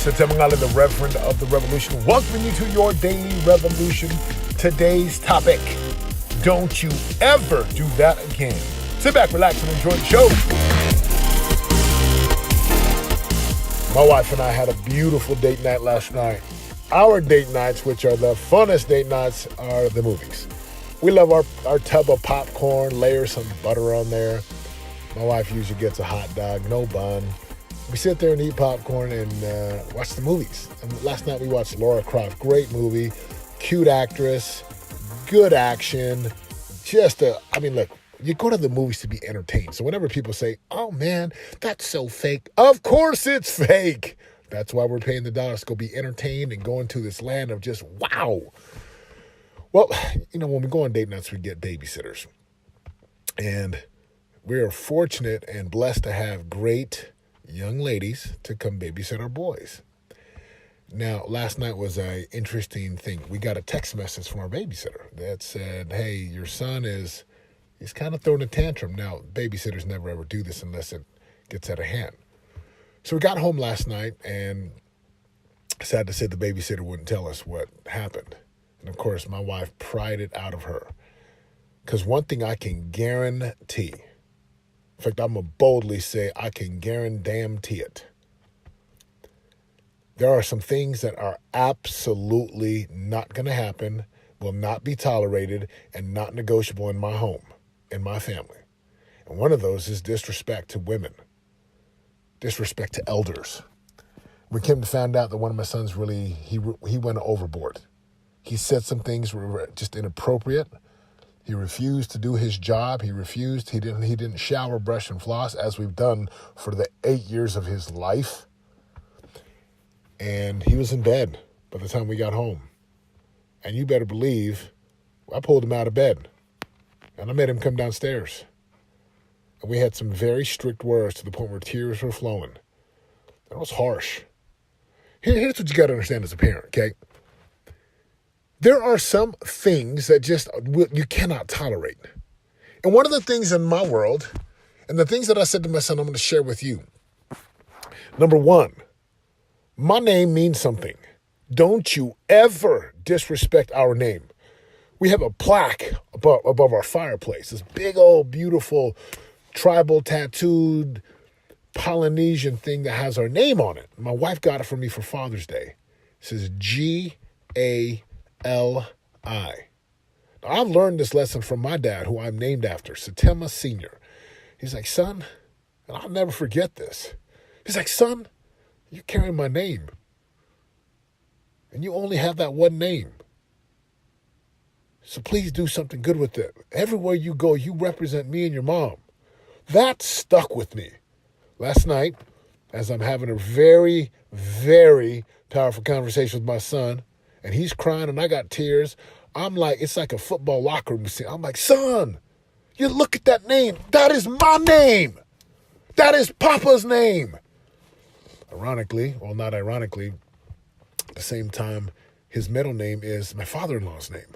Satemangala, the Reverend of the Revolution, welcoming you to your daily revolution. Today's topic: don't you ever do that again. Sit back, relax, and enjoy the show. My wife and I had a beautiful date night last night. Our date nights, which are the funnest date nights, are the movies. We love our tub of popcorn, layer some butter on there. My wife usually gets a hot dog, no bun. We sit there and eat popcorn and watch the movies. And last night we watched Lara Croft. Great movie, cute actress, good action. Look, you go to the movies to be entertained. So whenever people say, oh man, that's so fake. Of course it's fake. That's why we're paying the dollars to go be entertained and go into this land of just wow. Well, when we go on date nights, we get babysitters. And we are fortunate and blessed to have great young ladies to come babysit our boys. Now, last night was an interesting thing. We got a text message from our babysitter that said, hey, your son he's kind of throwing a tantrum. Now, babysitters never ever do this unless it gets out of hand. So we got home last night, and sad to say the babysitter wouldn't tell us what happened. And of course, my wife pried it out of her. Because one thing I can guarantee, in fact, I'm going to boldly say I can guarantee it. There are some things that are absolutely not going to happen, will not be tolerated, and not negotiable in my home, in my family. And one of those is disrespect to women, disrespect to elders. We came to find out that one of my sons he went overboard. He said some things were just inappropriate. He refused to do his job. He didn't shower, brush, and floss as we've done for the 8 years of his life. And he was in bed by the time we got home. And you better believe I pulled him out of bed. And I made him come downstairs. And we had some very strict words to the point where tears were flowing. That was harsh. Here's what you got to understand as a parent, okay? There are some things that you cannot tolerate. And one of the things in my world, and the things that I said to my son, I'm going to share with you. Number one, my name means something. Don't you ever disrespect our name. We have a plaque above our fireplace, this big old beautiful tribal tattooed Polynesian thing that has our name on it. My wife got it for me for Father's Day. It says G-A-L-I. Now, I've learned this lesson from my dad, who I'm named after, Satema Sr. He's like, son, and I'll never forget this. He's like, son, you're carrying my name. And you only have that one name. So please do something good with it. Everywhere you go, you represent me and your mom. That stuck with me. Last night, as I'm having a very, very powerful conversation with my son, and he's crying and I got tears, it's like a football locker room scene. I'm like, son, you look at that name. That is my name. That is Papa's name. Ironically, well, not ironically, at the same time, his middle name is my father-in-law's name.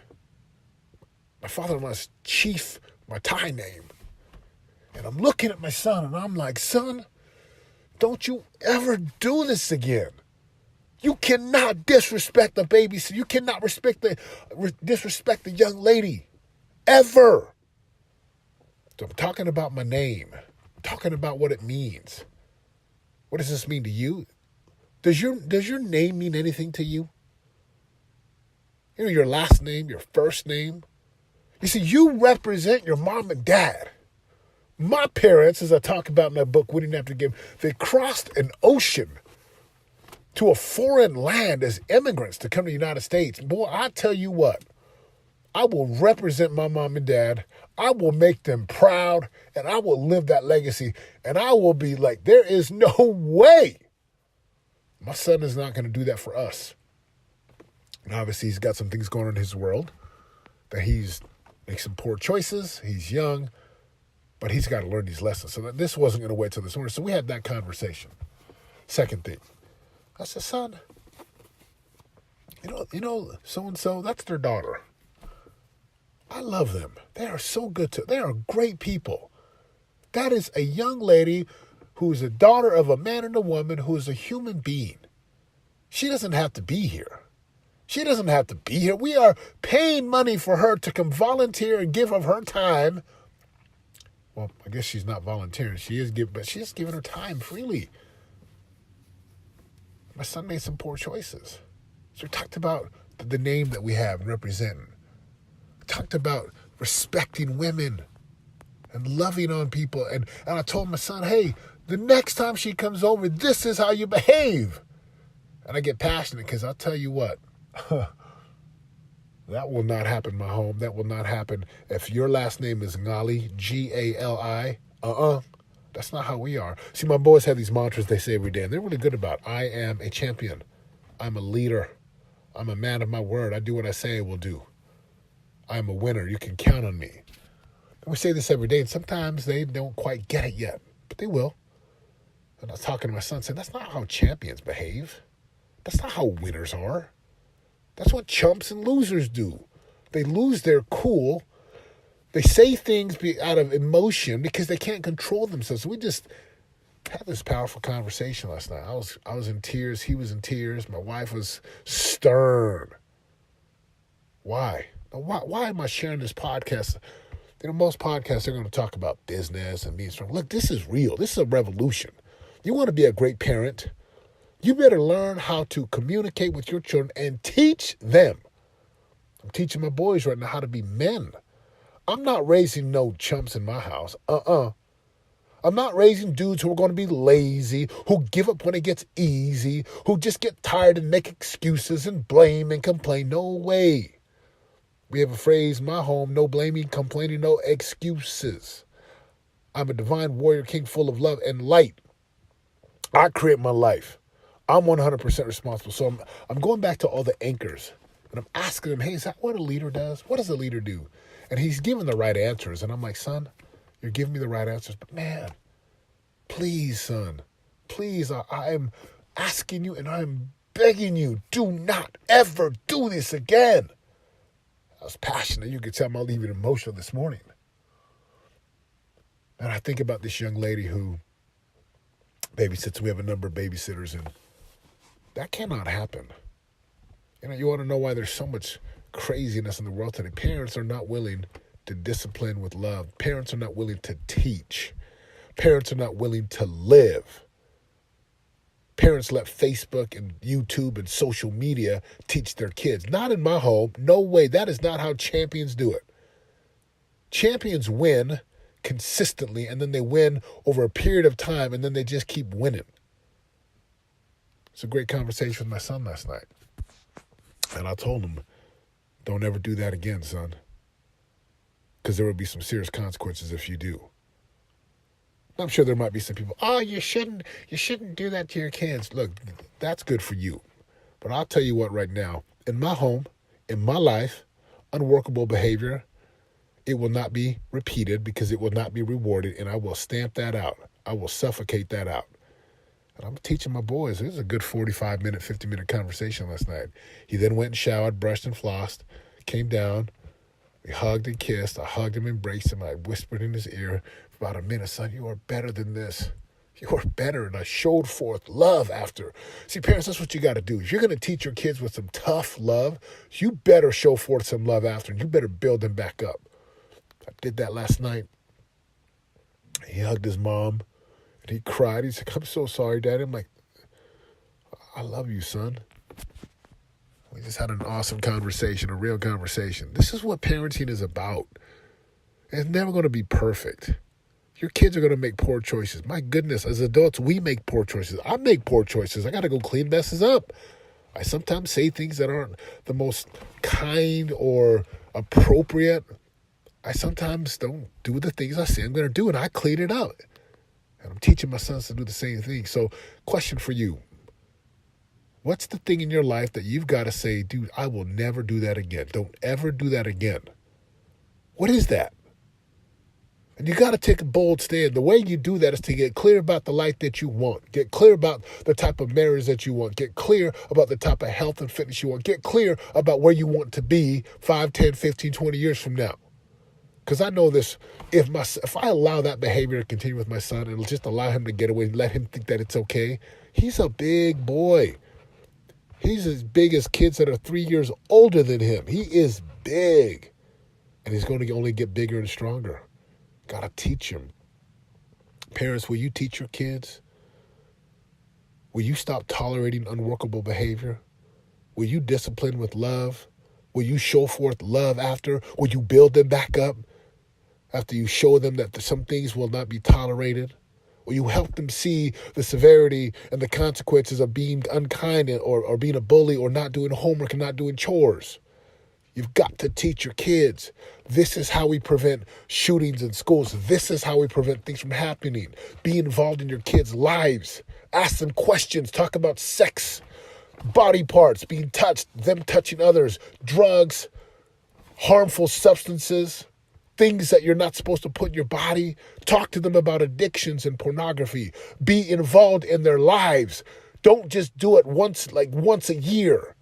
My father-in-law's chief, my Thai name. And I'm looking at my son and I'm like, son, don't you ever do this again. You cannot disrespect the babysitter. You cannot disrespect the young lady. Ever. So I'm talking about my name. I'm talking about what it means. What does this mean to you? Does your name mean anything to you? Your last name, your first name. You see, you represent your mom and dad. My parents, as I talk about in my book, Winning After Game, they crossed an ocean to a foreign land as immigrants to come to the United States. Boy, I tell you what, I will represent my mom and dad. I will make them proud, and I will live that legacy. And I will be like, there is no way my son is not going to do that for us. And obviously, he's got some things going on in his world that he's making some poor choices. He's young, but he's got to learn these lessons. So this wasn't going to wait till this morning. So we had that conversation. Second thing, I said, son, so-and-so, that's their daughter. I love them. They are so good they are great people. That is a young lady who is a daughter of a man and a woman who is a human being. She doesn't have to be here. She doesn't have to be here. We are paying money for her to come volunteer and give of her time. Well, I guess she's not volunteering. But she's giving her time freely. My son made some poor choices. So we talked about the name that we have and representing. We talked about respecting women and loving on people. And I told my son, hey, the next time she comes over, this is how you behave. And I get passionate because I'll tell you what, that will not happen in my home. That will not happen. If your last name is Gali, Gali, that's not how we are. See, my boys have these mantras they say every day, and they're really good about it. I am a champion. I'm a leader. I'm a man of my word. I do what I say I will do. I'm a winner. You can count on me. And we say this every day, and sometimes they don't quite get it yet, but they will. And I was talking to my son, saying, that's not how champions behave. That's not how winners are. That's what chumps and losers do. They lose their cool. They say things out of emotion because they can't control themselves. So we just had this powerful conversation last night. I was in tears. He was in tears. My wife was stern. Why? Now, why am I sharing this podcast? Most podcasts are going to talk about business and being strong. Look, this is real. This is a revolution. You want to be a great parent? You better learn how to communicate with your children and teach them. I'm teaching my boys right now how to be men. I'm not raising no chumps in my house. I'm not raising dudes who are going to be lazy, who give up when it gets easy, who just get tired and make excuses and blame and complain. No way. We have a phrase in my home, no blaming, complaining, no excuses. I'm a divine warrior king full of love and light. I create my life. I'm 100% responsible. So I'm going back to all the anchors, and I'm asking them, hey, is that what a leader does? What does a leader do? And he's giving the right answers. And I'm like, son, you're giving me the right answers. But man, please, son, please, I am asking you and I'm begging you, do not ever do this again. I was passionate. You could tell I'm even emotional this morning. And I think about this young lady who babysits. We have a number of babysitters, and that cannot happen. You want to know why there's so much craziness in the world today? Parents are not willing to discipline with love. Parents are not willing to teach. Parents are not willing to live. Parents let Facebook and YouTube and social media teach their kids. Not in my home. No way. That is not how champions do it. Champions win consistently, and then they win over a period of time, and then they just keep winning. It's a great conversation with my son last night. And I told him, don't ever do that again, son. Because there will be some serious consequences if you do. I'm sure there might be some people, you shouldn't do that to your kids. Look, that's good for you. But I'll tell you what right now, in my home, in my life, unworkable behavior, it will not be repeated because it will not be rewarded, and I will stamp that out. I will suffocate that out. And I'm teaching my boys. It was a good 45-minute, 50-minute conversation last night. He then went and showered, brushed and flossed, came down. We hugged and kissed. I hugged him, embraced him. I whispered in his ear for about a minute, son, you are better than this. You are better. And I showed forth love after. See, parents, that's what you got to do. If you're going to teach your kids with some tough love, you better show forth some love after, and you better build them back up. I did that last night. He hugged his mom, and he cried. He's like, I'm so sorry, Daddy. I'm like, I love you, son. We just had an awesome conversation, a real conversation. This is what parenting is about. It's never going to be perfect. Your kids are going to make poor choices. My goodness, as adults, we make poor choices. I make poor choices. I got to go clean messes up. I sometimes say things that aren't the most kind or appropriate. I sometimes don't do the things I say I'm going to do, and I clean it up. And I'm teaching my sons to do the same thing. So, question for you. What's the thing in your life that you've got to say, dude, I will never do that again. Don't ever do that again. What is that? And you got to take a bold stand. The way you do that is to get clear about the life that you want. Get clear about the type of marriage that you want. Get clear about the type of health and fitness you want. Get clear about where you want to be 5, 10, 15, 20 years from now. Because I know this, if I allow that behavior to continue with my son and just allow him to get away and let him think that it's okay, he's a big boy. He's as big as kids that are 3 years older than him. He is big. And he's going to only get bigger and stronger. Got to teach him. Parents, will you teach your kids? Will you stop tolerating unworkable behavior? Will you discipline with love? Will you show forth love after? Will you build them back up after you show them that some things will not be tolerated? Will you help them see the severity and the consequences of being unkind or being a bully or not doing homework and not doing chores? You've got to teach your kids. This is how we prevent shootings in schools. This is how we prevent things from happening. Be involved in your kids' lives. Ask them questions. Talk about sex, body parts, being touched, them touching others, drugs, harmful substances, things that you're not supposed to put in your body. Talk to them about addictions and pornography. Be involved in their lives. Don't just do it once a year.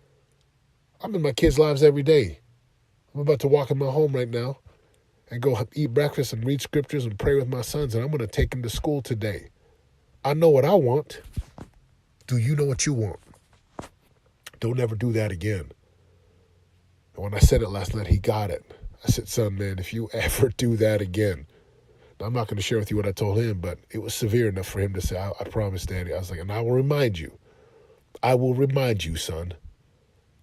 I'm in my kids' lives every day. I'm about to walk in my home right now and go eat breakfast and read scriptures and pray with my sons, and I'm going to take them to school today. I know what I want. Do you know what you want? Don't ever do that again. And when I said it last night, he got it. I said, son, man, if you ever do that again, now, I'm not going to share with you what I told him, but it was severe enough for him to say, I promise, Daddy. I was like, and I will remind you. I will remind you, son,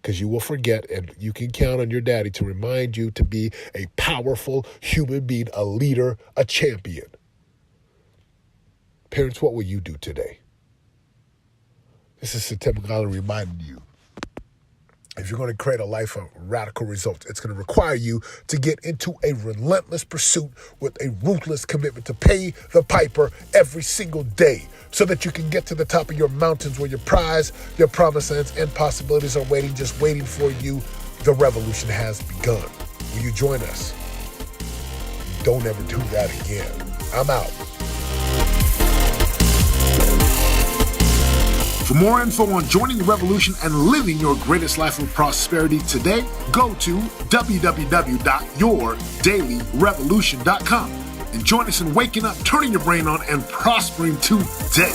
because you will forget, and you can count on your daddy to remind you to be a powerful human being, a leader, a champion. Parents, what will you do today? This is September Gala reminding you. If you're going to create a life of radical results, it's going to require you to get into a relentless pursuit with a ruthless commitment to pay the piper every single day so that you can get to the top of your mountains where your prize, your promised lands, and possibilities are waiting, just waiting for you. The revolution has begun. Will you join us? Don't ever do that again. I'm out. For more info on joining the revolution and living your greatest life of prosperity today, go to www.yourdailyrevolution.com and join us in waking up, turning your brain on, and prospering today.